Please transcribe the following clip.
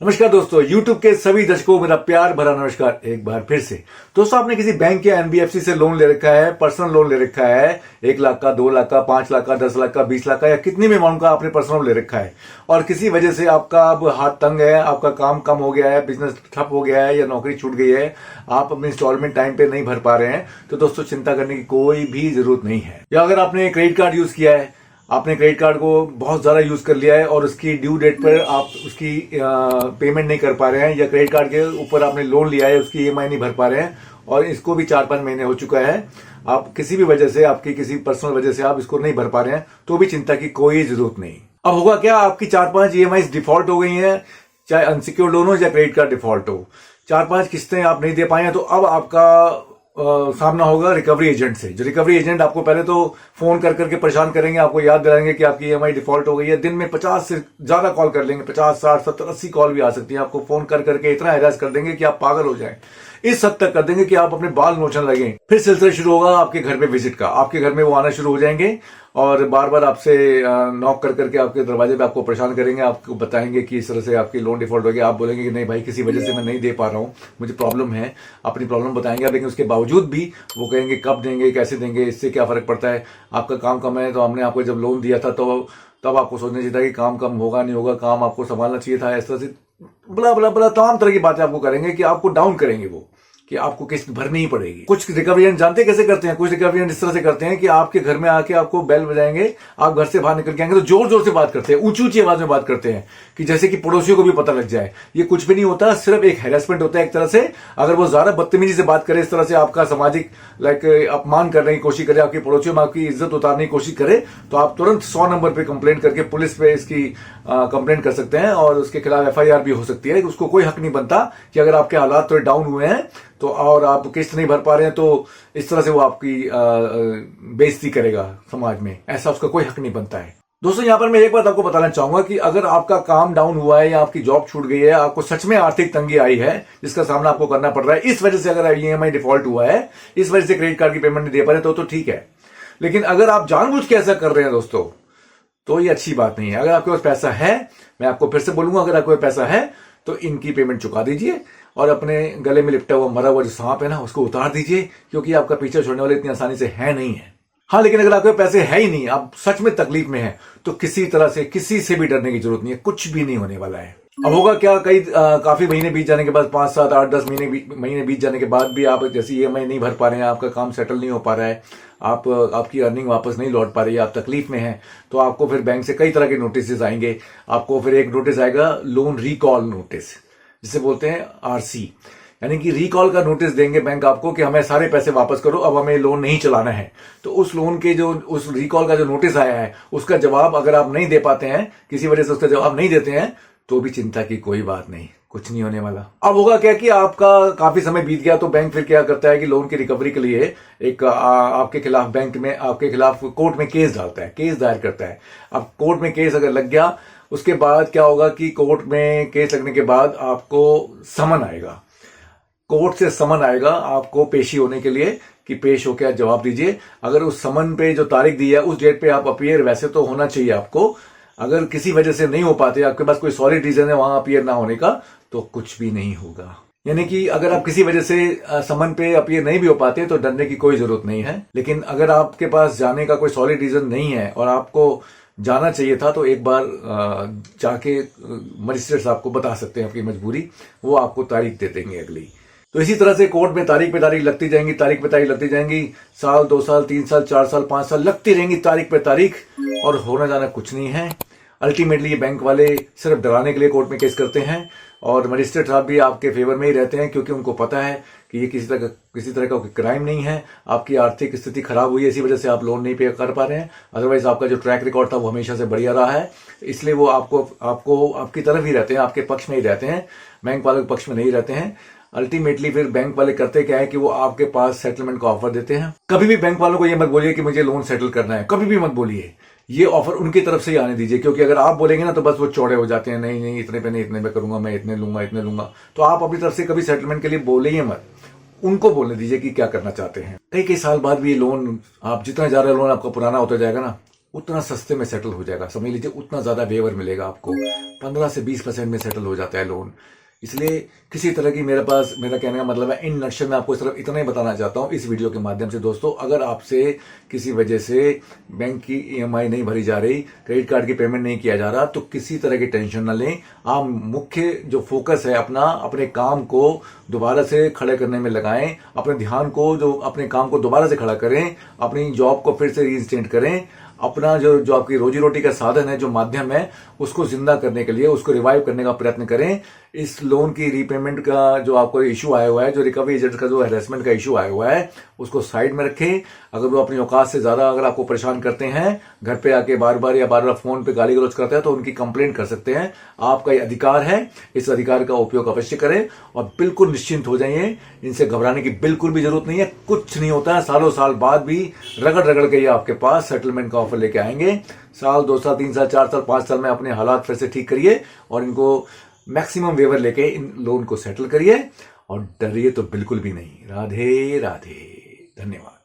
नमस्कार दोस्तों, YouTube के सभी दर्शकों को मेरा प्यार भरा नमस्कार एक बार फिर से। दोस्तों, आपने किसी बैंक या एनबीएफसी से लोन ले रखा है, पर्सनल लोन ले रखा है, 1 लाख का, 2 लाख का, 5 लाख का, 10 लाख का, 20 लाख का या कितनी भी अमाउंट का आपने पर्सनल ले रखा है और किसी वजह से आपका अब हाथ तंग है, आपका काम कम हो गया है, बिजनेस ठप हो गया है या नौकरी छूट गई है, आप अपनी इंस्टॉलमेंट टाइम पे नहीं भर पा रहे हैं, तो दोस्तों चिंता करने की कोई भी जरूरत नहीं है। या अगर आपने क्रेडिट कार्ड यूज किया है, आपने क्रेडिट कार्ड को बहुत ज्यादा यूज कर लिया है और उसकी ड्यू डेट पर आप उसकी पेमेंट नहीं कर पा रहे हैं, या क्रेडिट कार्ड के ऊपर आपने लोन लिया है, उसकी ईएमआई नहीं भर पा रहे हैं और इसको भी 4-5 महीने हो चुका है, आप किसी भी वजह से, आपकी किसी पर्सनल वजह से आप इसको नहीं भर पा रहे हैं, तो भी चिंता की कोई जरूरत नहीं। अब होगा क्या, आपकी 4-5 ईएमआई डिफॉल्ट हो गई हैं, चाहे अनसिक्योर्ड लोन हो या क्रेडिट कार्ड डिफॉल्ट हो, 4-5 किस्तें आप नहीं दे पाए हैं, तो अब आपका सामना होगा रिकवरी एजेंट से। जो रिकवरी एजेंट आपको पहले तो फोन कर करके परेशान करेंगे, आपको याद दिलाएंगे कि आपकी ईएमआई डिफॉल्ट हो गई है। दिन में 50 से ज्यादा कॉल कर लेंगे, 50, 60, 70, 80 कॉल भी आ सकती है। आपको फोन कर करके इतना हैरास कर देंगे कि आप पागल हो जाएं, इस हद तक कर देंगे कि आप अपने बाल नोचने लगें। फिर सिलसिला शुरू होगा आपके घर पे विजिट का, आपके घर में वो आना शुरू हो जाएंगे और बार बार आपसे नॉक कर करके आपके दरवाजे पे आपको परेशान करेंगे, आपको बताएंगे कि इस तरह से आपकी लोन डिफॉल्ट हो गया। आप बोलेंगे कि नहीं भाई, किसी वजह से मैं नहीं दे पा रहा हूँ, मुझे प्रॉब्लम है, अपनी प्रॉब्लम बताएंगे। लेकिन उसके बावजूद भी वो कहेंगे कब देंगे, कैसे देंगे, इससे क्या फर्क पड़ता है, आपका काम कम है। तो हमने आपको जब लोन दिया था तो तब आपको सोचना चाहिए था कि काम कम होगा नहीं होगा, काम आपको संभालना चाहिए था। इस तरह से बड़ा बड़ा बड़ा तमाम तरह की बातें आपको करेंगे कि आपको डाउन करेंगे, वो कि आपको किस्त भरनी ही पड़ेगी। कुछ रिकवरी एजेंट जानते कैसे करते हैं, कुछ रिकवरी एजेंट इस तरह से करते हैं कि आपके घर में आके आपको बेल बजाएंगे, आप घर से बाहर निकल के आएंगे तो जोर जोर से बात करते हैं, ऊंची ऊंची आवाज में बात करते हैं कि जैसे कि पड़ोसियों को भी पता लग जाए। ये कुछ भी नहीं होता, सिर्फ एक हैरेसमेंट होता है एक तरह से। अगर वो ज्यादा बदतमीजी से बात करे, इस तरह से आपका सामाजिक अपमान करने की कोशिश करे, आपके पड़ोसियों में आपकी इज्जत उतारने की कोशिश करे, तो आप तुरंत 100 नंबर पे कंप्लेंट करके पुलिस पे इसकी कंप्लेंट कर सकते हैं और उसके खिलाफ एफआईआर भी हो सकती है। उसको कोई हक नहीं बनता कि अगर आपके हालात थोड़े डाउन हुए हैं तो और आप किस्त नहीं भर पा रहे हैं तो इस तरह से वो आपकी बेइज्जती करेगा समाज में, ऐसा उसका कोई हक नहीं बनता है। दोस्तों, यहां पर मैं एक बात आपको बताना चाहूंगा कि अगर आपका काम डाउन हुआ है या आपकी जॉब छूट गई है, आपको सच में आर्थिक तंगी आई है जिसका सामना आपको करना पड़ रहा है, इस वजह से अगर ईएमआई डिफॉल्ट हुआ है, इस वजह से क्रेडिट कार्ड की पेमेंट नहीं दे पा रहे तो ठीक है। लेकिन अगर आप जानबूझ के ऐसा कर रहे हैं दोस्तों, तो ये अच्छी बात नहीं है। अगर आपके पास पैसा है, मैं आपको फिर से बोलूंगा, अगर आपके पास पैसा है तो इनकी पेमेंट चुका दीजिए और अपने गले में लिपटा हुआ मरा हुआ जो सांप है ना, उसको उतार दीजिए, क्योंकि आपका पीछे छोड़ने वाले इतनी आसानी से है नहीं है। हाँ, लेकिन अगर आपके पैसे है ही नहीं, आप सच में तकलीफ में है, तो किसी तरह से किसी से भी डरने की जरूरत नहीं है, कुछ भी नहीं होने वाला है। अब होगा क्या, काफी महीने बीत जाने के बाद, 5, 7, 8, 10 महीने बीत जाने के बाद भी आप जैसे ईएमआई नहीं भर पा रहे हैं, आपका काम सेटल नहीं हो पा रहा है, आपकी अर्निंग वापस नहीं लौट पा रही है, आप तकलीफ में हैं, तो आपको फिर बैंक से कई तरह के नोटिस आएंगे। आपको फिर एक नोटिस आएगा, लोन रिकॉल नोटिस, जिसे बोलते हैं आरसी, यानी कि रिकॉल का नोटिस देंगे बैंक आपको कि हमें सारे पैसे वापस करो, अब हमें लोन नहीं चलाना है। तो उस लोन के उस रिकॉल का जो नोटिस आया है, उसका जवाब अगर आप नहीं दे पाते हैं, किसी वजह से उसका जवाब नहीं देते हैं, तो भी चिंता की कोई बात नहीं, कुछ नहीं होने वाला। अब होगा क्या कि आपका काफी समय बीत गया तो बैंक फिर क्या करता है कि लोन की रिकवरी के लिए एक आपके खिलाफ बैंक में, आपके खिलाफ कोर्ट में केस डालता है, केस दायर करता है। अब कोर्ट में केस अगर लग गया, उसके बाद क्या होगा कि कोर्ट में केस लगने के बाद आपको समन आएगा, कोर्ट से समन आएगा आपको पेशी होने के लिए कि पेश होकर आप जवाब दीजिए। अगर उस समन पे जो तारीख दी है उस डेट पे आप अपीयर वैसे तो होना चाहिए आपको, अगर किसी वजह से नहीं हो पाते, आपके पास कोई सॉलिड रीजन है वहां अपीयर ना होने का, तो कुछ भी नहीं होगा। यानी कि अगर आप किसी वजह से समन पे अपीयर नहीं भी हो पाते तो डरने की कोई जरूरत नहीं है। लेकिन अगर आपके पास जाने का कोई सॉलिड रीजन नहीं है और आपको जाना चाहिए था, तो एक बार जाके मजिस्ट्रेट साहब को बता सकते हैं आपकी मजबूरी, वो आपको तारीख दे देंगे अगली। तो इसी तरह से कोर्ट में तारीख पे तारीख लगती जाएंगी, तारीख पे तारीख लगती जाएंगी, साल, 2 साल, 3 साल, 4 साल, 5 साल लगती रहेंगी तारीख पे तारीख, और होना जाना कुछ नहीं है। अल्टीमेटली ये बैंक वाले सिर्फ डराने के लिए कोर्ट में केस करते हैं और मजिस्ट्रेट साहब भी आपके फेवर में ही रहते हैं, क्योंकि उनको पता है कि ये किसी तरह का क्राइम नहीं है, आपकी आर्थिक स्थिति खराब हुई है, इसी वजह से आप लोन नहीं पे कर पा रहे हैं, अदरवाइज आपका जो ट्रैक रिकॉर्ड था वो हमेशा से बढ़िया रहा है, इसलिए वो आपको आपकी तरफ ही रहते हैं, आपके पक्ष में ही रहते हैं, बैंक वालों के पक्ष में नहीं रहते हैं। अल्टीमेटली फिर बैंक वाले करते क्या है कि वो आपके पास सेटलमेंट का ऑफर देते हैं। कभी भी बैंक वालों को ये मत बोलिए कि मुझे लोन सेटल करना है, कभी भी मत बोलिए, ये ऑफर उनकी तरफ से ही आने दीजिए, क्योंकि अगर आप बोलेंगे ना तो बस वो चौड़े हो जाते हैं, नहीं नहीं इतने पे नहीं, इतने पे करूंगा मैं, इतने लूंगा। तो आप अपनी तरफ से कभी सेटलमेंट के लिए बोले ही मत, उनको बोलने दीजिए कि क्या करना चाहते हैं। कई साल बाद भी ये लोन, आप जितना ज्यादा लोन आपका पुराना होता जाएगा ना, उतना सस्ते में सेटल हो जाएगा। समझ लीजिए उतना ज्यादा वेवर मिलेगा आपको, 15 से 20% में सेटल हो जाता है लोन। इसलिए किसी तरह की मेरे कहने का मतलब है, इन नक्शे में आपको सिर्फ इतना ही बताना चाहता हूं इस वीडियो के माध्यम से दोस्तों, अगर आपसे किसी वजह से बैंक की ईएमआई नहीं भरी जा रही, क्रेडिट कार्ड की पेमेंट नहीं किया जा रहा, तो किसी तरह की टेंशन ना लें। आप मुख्य जो फोकस है अपने काम को दोबारा से खड़े करने में लगाएं, अपने ध्यान को अपने काम को दोबारा से खड़ा करें, अपनी जॉब को फिर से रीइंस्टेट करें, अपना जो आपकी रोजी रोटी का साधन है, जो माध्यम है, उसको जिंदा करने के लिए, उसको रिवाइव करने का प्रयत्न करें। इस लोन की रीपेमेंट का जो आपको इशू आया हुआ है, जो रिकवरी एजेंट का जो हैरेसमेंट का इशू आया हुआ है, उसको साइड में रखें। अगर वो अपनी औकात से ज्यादा अगर आपको परेशान करते हैं, घर पे आके बार बार फोन पे गाली गलौज करते हैं, तो उनकी कंप्लेंट कर सकते हैं। आपका ये अधिकार है, इस अधिकार का उपयोग अवश्य करें और बिल्कुल निश्चिंत हो जाइए। इनसे घबराने की बिल्कुल भी जरूरत नहीं है, कुछ नहीं होता है। सालों साल बाद भी रगड़ रगड़ के ये आपके पास सेटलमेंट का ऑफर लेके आएंगे। साल, 2 साल, 3 साल, 4 साल, 5 साल में अपने हालात फिर से ठीक करिए और इनको मैक्सिमम वेवर लेके इन लोन को सेटल करिए और डरिए तो बिल्कुल भी नहीं। राधे राधे, धन्यवाद।